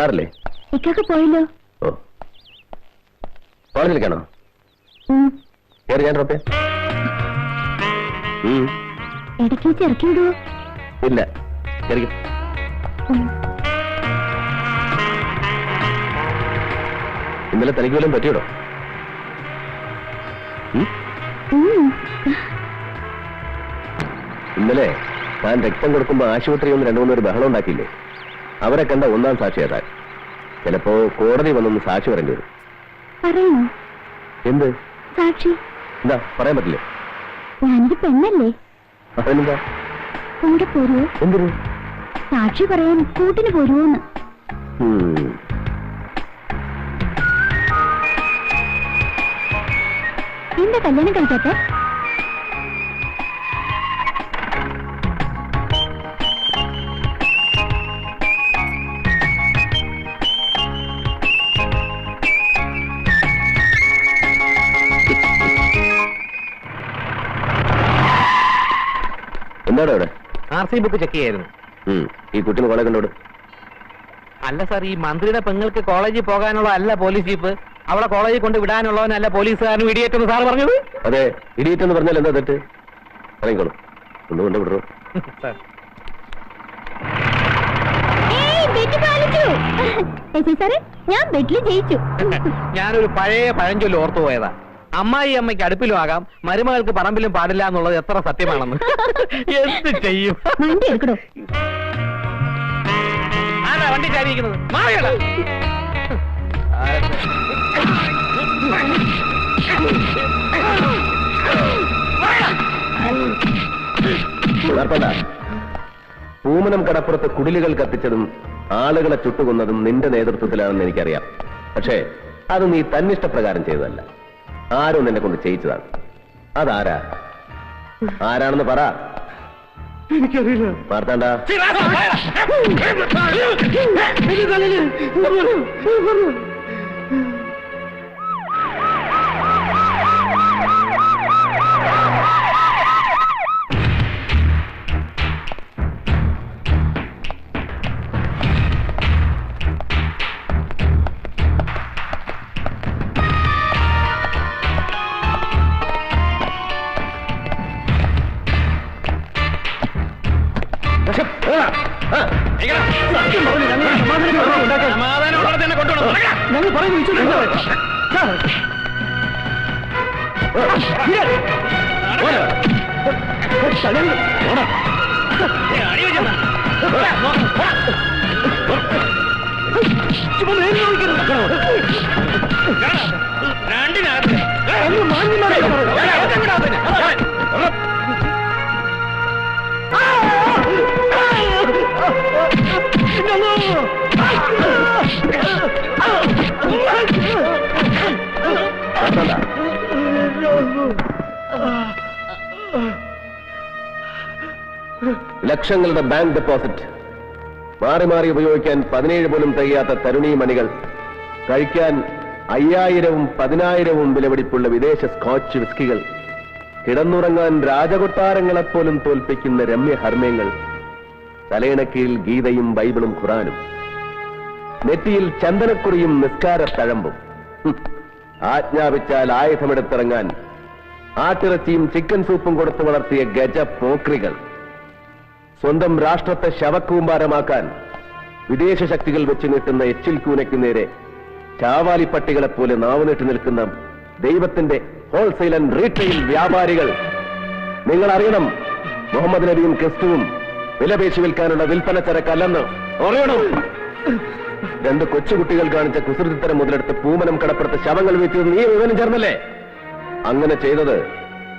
സാറല്ലേ? ഇക്കൊക്കെ പോയല്ലോ. ഓ, കോളേജിലേക്കാണോ? കയറി ഞാൻ ഡ്രോപ്പ് ചെയ്യാം. ഇടയ്ക്ക് വെച്ച് ഇറക്കി വിടുവോ? ഇല്ല, കയറിക്കും. ഇന്നലെ തനിക്ക് വല്ലതും പറ്റിയോടോ? ഇന്നലെ താൻ രക്തം കൊടുക്കുമ്പോ ആശുപത്രി ഒന്ന് 2-3 പേര് ബഹളം ഉണ്ടാക്കിയില്ലേ? അവരെ കണ്ട ഒന്നാം സാക്ഷി അതാ. ചിലപ്പോ കോടതി വന്നൊന്ന് സാക്ഷി പറയേണ്ടി വരും. പറയണോ? എന്ത് സാക്ഷി? എന്താ പറയാൻ പറ്റില്ലേ? ഞാനൊരു പെണ്ണല്ലേ? അതിനെന്താ? കൂടെ പോരുവോ? എന്തിനു? സാക്ഷി പറയാൻ കൂട്ടിന് പോരുവോന്ന്. എന്താ കല്യാണം കഴിക്കാത്തെ? എന്താടോ ഇവിടെ? RC ബുക്ക് ചെക്ക് ചെയ്യായിരുന്നു. ഈ കുട്ടിന് കോളേജ് കണ്ടോട്? അല്ല സാർ, ഈ മന്ത്രിയുടെ പെങ്ങൾക്ക് കോളേജിൽ പോകാനുള്ള അല്ല പോലീസ് ജീപ്പ്, അവളെ കോളേജിൽ കൊണ്ട് വിടാനുള്ളവനല്ല പോലീസുകാരനും ഇടിയേറ്റെന്ന് സാർ പറഞ്ഞത്. അതെ, ഇടിയേറ്റെന്ന് പറഞ്ഞാൽ എന്താ തെറ്റ്? ഇറങ്ങിക്കോളൂ, ഒന്നുകൊണ്ട് വിടറോ. ഞാൻ ബെറ്റിൽ ജയിച്ചു. ഞാനൊരു പഴയ പഴഞ്ചൊല്ലി ഓർത്തു പോയതാ. അമ്മായി അമ്മയ്ക്ക് അടുപ്പിലും ആകാം, മരുമകൾക്ക് പറമ്പിലും പാടില്ല എന്നുള്ളത് എത്ര സത്യമാണെന്ന്. എന്ത് ചെയ്യും? വണ്ടി എടുക്കണോ? ആരാ വണ്ടി ചാരിയിരിക്കുന്നത്? മാറിയടാ. പൂമനം കടപ്പുറത്ത് കുടിലുകൾ കത്തിച്ചതും ആളുകളെ ചുട്ടുകൊന്നതും നിന്റെ നേതൃത്വത്തിലാണെന്ന് എനിക്കറിയാം. പക്ഷേ അത് നീ തന്നിഷ്ടപ്രകാരം ചെയ്തതല്ല, ആരോ നിന്നെ കൊണ്ട് ചെയ്യിച്ചതാണ്. അതാരാ? ആരാണെന്ന് പറ. എനിക്കറിയില്ല. മാർത്താണ്ട, ലക്ഷങ്ങളുടെ ബാങ്ക് ഡെപ്പോസിറ്റ്, മാറി മാറി ഉപയോഗിക്കാൻ 17 പോലും തികയാത്ത തരുണീ മണികൾ, കഴിക്കാൻ 5000-ഉം 10000-ഉം വിലപിടിപ്പുള്ള വിദേശ സ്കോച്ച് വിസ്കികൾ, കിടന്നുറങ്ങാൻ രാജകൊട്ടാരങ്ങളെപ്പോലും തോൽപ്പിക്കുന്ന രമ്യഹർമ്മ്യങ്ങൾ, തലയിണക്കീഴിൽ ഗീതയും ബൈബിളും ഖുറാനും, നെറ്റിയിൽ ചന്ദനക്കുറിയും നിസ്കാര തഴമ്പും, ആജ്ഞാപിച്ചാൽ ആയുധമെടുത്തിറങ്ങാൻ ആട്ടിറച്ചിയും ചിക്കൻ സൂപ്പും കൊടുത്തു വളർത്തിയ ഗജ പോക്രികൾ, സ്വന്തം രാഷ്ട്രത്തെ ശവക്കൂമ്പാരമാക്കാൻ വിദേശ ശക്തികൾ വെച്ച് നീട്ടുന്ന എച്ചിൽ കൂനയ്ക്കു നേരെ ചാവാലിപ്പട്ടികളെപ്പോലെ നാവുനീട്ടി നിൽക്കുന്ന ദൈവത്തിന്റെ ഹോൾസെയിൽ ആൻഡ് റീറ്റെയിൽ വ്യാപാരികൾ. നിങ്ങൾ അറിയണം, മുഹമ്മദ് നബിയും ക്രിസ്തുവും വിലപേശി വിൽക്കാനുള്ള വിൽപ്പന ചരക്കല്ലെന്ന് അറിയണം. 2 കൊച്ചുകുട്ടികൾ കാണിച്ച കുസൃതിത്തരം മുതലെടുത്ത് പൂമനം കടപ്പുറത്ത് ശവങ്ങൾ വീഴ്ത്തിയത് നീ വിവരം ചേർന്നല്ലേ? അങ്ങനെ ചെയ്തത്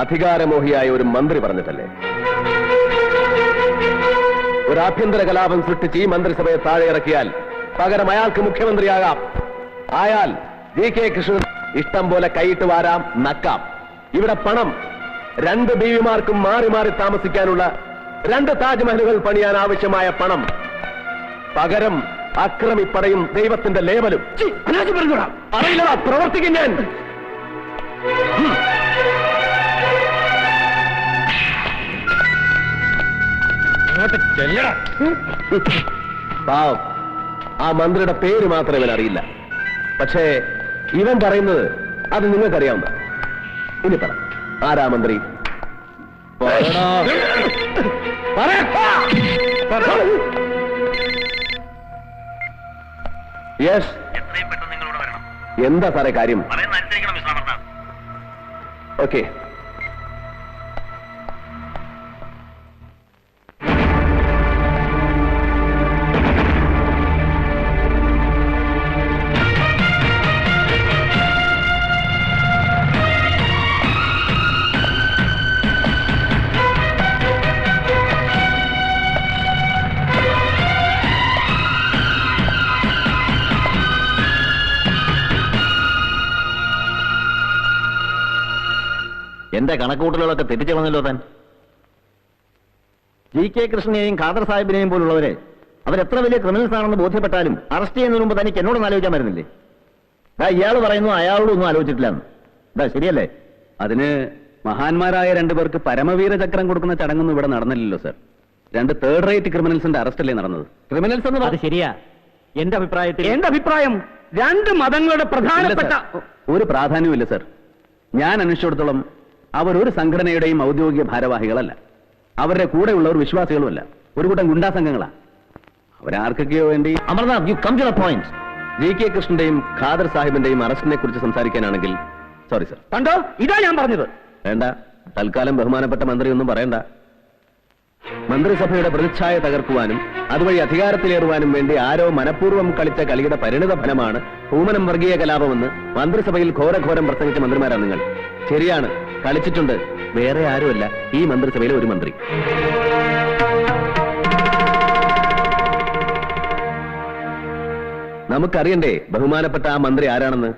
അധികാരമോഹിയായ ഒരു മന്ത്രി പറഞ്ഞിട്ടല്ലേ? ഒരു ആഭ്യന്തര കലാപം സൃഷ്ടിച്ച് ഈ മന്ത്രിസഭയെ താഴെ ഇറക്കിയാൽ പകരം അയാൾക്ക് മുഖ്യമന്ത്രിയാകാം. ആയാൽ GK കൃഷ്ണൻ ഇഷ്ടം പോലെ കൈയിട്ട് വാരാം, നക്കാം. ഇവിടെ പണം 2 ബീവിമാർക്കും മാറി മാറി താമസിക്കാനുള്ള 2 താജ്മഹലുകൾ പണിയാൻ ആവശ്യമായ പണം. പകരം അക്രമിപ്പടയും ദൈവത്തിന്റെ ലേബലും. അറിയില്ലടാ, പ്രവർത്തിക്കും ഞാൻ. പാവം ആ മന്ത്രിയുടെ പേര് മാത്രമേ ഇവൻ അറിയില്ല. പക്ഷേ ഇവൻ പറയുന്നത് അത് നിങ്ങൾക്കറിയാവുന്ന. ഇനി പറ, ആരാ മന്ത്രി? യെസ്. എന്താ സാറേ കാര്യം? ഓക്കെ. എന്റെ കണക്കുകൂട്ടലുകളൊക്കെ തെറ്റിച്ചു കളഞ്ഞല്ലോ താൻ. GK കൃഷ്ണനെയും ഖാദർ സാഹിബിനെയും പോലുള്ളവരെ അവരെത്ര വലിയ ക്രിമിനൽസ് ആണെന്ന് ബോധ്യപ്പെട്ടാലും അറസ്റ്റ് ചെയ്യുന്നതിന് മുമ്പ് തനിക്ക് എന്നോടൊന്നും ആലോചിക്കാൻ വരുന്നില്ലേ? ഇയാൾ പറയുന്നു അയാളോടൊന്നും ആലോചിച്ചിട്ടില്ലെന്ന്. ശരിയല്ലേ? അതിന് മഹാന്മാരായ രണ്ടുപേർക്ക് പരമവീര ചക്രം കൊടുക്കുന്ന ചടങ്ങൊന്നും ഇവിടെ നടന്നില്ലല്ലോ സർ. 2 തേർഡ് റേറ്റ് ക്രിമിനൽസിന്റെ അറസ്റ്റല്ലേ നടന്നത്? ക്രിമിനൽസ് എന്ന് അത് ശരിയാ. എന്റെ അഭിപ്രായം 2 മതങ്ങളുടെ പ്രധാനപ്പെട്ട ഒരു പ്രാധാന്യമില്ല സർ. ഞാൻ അന്വേഷിച്ചിടത്തോളം അവർ ഒരു സംഘടനയുടെയും ഔദ്യോഗിക ഭാരവാഹികളല്ല. അവരുടെ കൂടെയുള്ളവർ വിശ്വാസികളുമല്ല. ഒരു കൂട്ടം ഗുണ്ടാ സംഘങ്ങളാ. അവരാർക്കൊക്കെയോ വേണ്ടി. Amarnath, you come to the point. GK കൃഷ്ണന്റെയും ഖാദർ സാഹിബിന്റെയും അറസ്റ്റിനെ കുറിച്ച് സംസാരിക്കാനാണെങ്കിൽ സോറി സർ. കണ്ടോ, ഇതാ ഞാൻ പറഞ്ഞത്. വേണ്ട, തൽക്കാലം ബഹുമാനപ്പെട്ട മന്ത്രി ഒന്നും പറയണ്ട. മന്ത്രിസഭയുടെ പ്രതിച്ഛായ തകർക്കുവാനും അതുവഴി അധികാരത്തിലേറുവാനും വേണ്ടി ആരോ മനഃപൂർവ്വം കളിച്ച കളിയുടെ പരിണിത ഫലമാണ് പൂമനം വർഗീയ കലാപമെന്ന് മന്ത്രിസഭയിൽ ഘോരഘോരം പ്രസംഗിച്ച മന്ത്രിമാരാണ് നിങ്ങൾ. ശരിയാണ്, കളിച്ചിട്ടുണ്ട്. വേറെ ആരുമല്ല, ഈ മന്ത്രിസഭയിലെ ഒരു മന്ത്രി. നമുക്കറിയണ്ടേ ബഹുമാനപ്പെട്ട ആ മന്ത്രി ആരാണെന്ന്?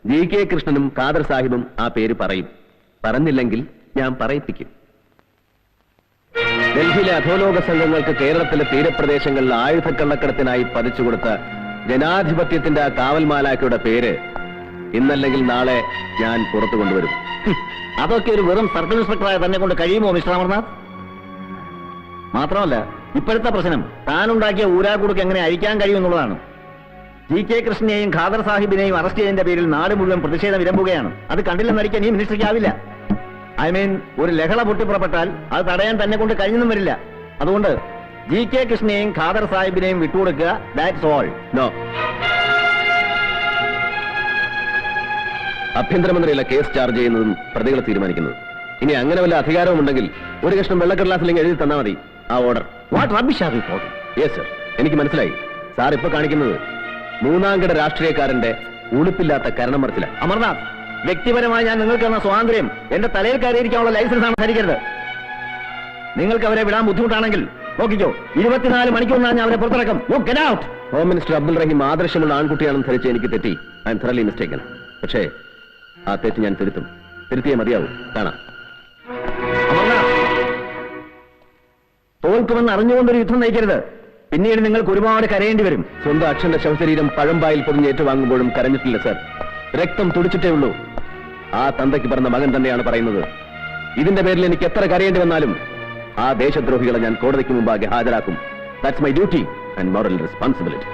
GK കൃഷ്ണനും ഖാദർ സാഹിബും ആ പേര് പറയും. പറഞ്ഞില്ലെങ്കിൽ ഞാൻ പറയിപ്പിക്കും. ഡൽഹിയിലെ അധോലോക സംഘങ്ങൾക്ക് കേരളത്തിലെ തീരപ്രദേശങ്ങളിൽ ആയുധക്കള്ളക്കടത്തിനായി പതിച്ചുകൊടുത്ത ജനാധിപത്യത്തിന്റെ ആ കാവൽമാലാക്കയുടെ പേര് ഇന്നല്ലെങ്കിൽ നാളെ ഞാൻ പുറത്തു കൊണ്ടുവരും. അതൊക്കെ ഒരു വെറും സർക്കിൾ ഇൻസ്പെക്ടറായ തന്നെ കൊണ്ട് കഴിയുമോ മിസ്റ്റർ അമർനാഥ്? മാത്രമല്ല, ഇപ്പോഴത്തെ പ്രശ്നം താനുണ്ടാക്കിയ ഊരാക്കുടുക്ക് എങ്ങനെ അഴിക്കാൻ കഴിയുമെന്നുള്ളതാണ്. GK കൃഷ്ണനെയും ഖാദർ സാഹിബിനെയും അറസ്റ്റ് ചെയ്തതിന്റെ പേരിൽ നാട് മുഴുവൻ പ്രതിഷേധം ഇരമ്പുകയാണ്. അത് കണ്ടില്ലെന്നടിക്കാൻ ഈ മിനിസ്റ്ററിക്കാവില്ല. ഒരു ലഹള പൊട്ടിപ്പുറപ്പെട്ടാൽ അത് തടയാൻ തന്നെ കൊണ്ട് കഴിഞ്ഞൊന്നും വരില്ല. അതുകൊണ്ട് GK കൃഷ്ണനെയും ഖാദർ സാഹിബിനെയും വിട്ടുകൊടുക്കുക. That's all. നോ. ആഭ്യന്തരമന്ത്രിയല്ല കേസ് ചാർജ് ചെയ്യുന്നതും പ്രതികളെ തീരുമാനിക്കുന്നത്. ഇനി അങ്ങനെ വല്ല അധികാരവും ഉണ്ടെങ്കിൽ ഒരു കഷ്ണം വെള്ളക്കടലാസിലേക്ക് എഴുതി തന്നാൽ മതി ആ order. What rubbish are you talking? Yes sir, എനിക്ക് മനസ്സിലായി. സാർ ഇപ്പൊ കാണിക്കുന്നത് മൂന്നാംകിട രാഷ്ട്രീയക്കാരന്റെ ഉളുപ്പില്ലാത്ത കരണം മറിച്ചില്ല. അമർനാഥ്, വ്യക്തിപരമായി ഞാൻ നിങ്ങൾക്ക് തന്ന സ്വാതന്ത്ര്യം എന്റെ തലയിൽ കയറിയിരിക്കാനുള്ള ലൈസൻസ് ആണ് ധരിക്കരുത്. നിങ്ങൾക്ക് അവരെ വിടാൻ ബുദ്ധിമുട്ടാണെങ്കിൽ നോക്കിക്കോ, 24 മണിക്കൂറിനാണ് ഞാൻ അവരെ പുറത്തിറക്കും. You get out. Home minister Abdul Rahim ആദർശമുള്ള ആൺകുട്ടിയാണെന്ന് ധരിച്ച് എനിക്ക് തെറ്റി. I am thoroughly mistaken. പക്ഷേ ആ തെറ്റ് ഞാൻ തിരുത്തിയേ മതിയാവും. കാണാം. അമർനാഥ്, തോൽക്കുമെന്ന് അറിഞ്ഞുകൊണ്ടൊരു യുദ്ധം നയിക്കരുത്. പിന്നീട് നിങ്ങൾക്ക് ഒരുപാട് കരയേണ്ടി വരും. സ്വന്തം അച്ഛന്റെ ശവശരീരം പഴമ്പായിൽ പൊതിഞ്ഞ് ഏറ്റുവാങ്ങുമ്പോഴും കരഞ്ഞിട്ടില്ല സർ. രക്തം തുടിച്ചിട്ടേ ഉള്ളൂ. ആ തന്തയ്ക്ക് പറഞ്ഞ മകൻ തന്നെയാണ് പറയുന്നത്. ഇതിന്റെ പേരിൽ എനിക്ക് എത്ര കരയേണ്ടി വന്നാലും ആ ദേശദ്രോഹികളെ ഞാൻ കോടതിക്ക് മുമ്പാകെ ഹാജരാക്കും. That's my duty and moral responsibility.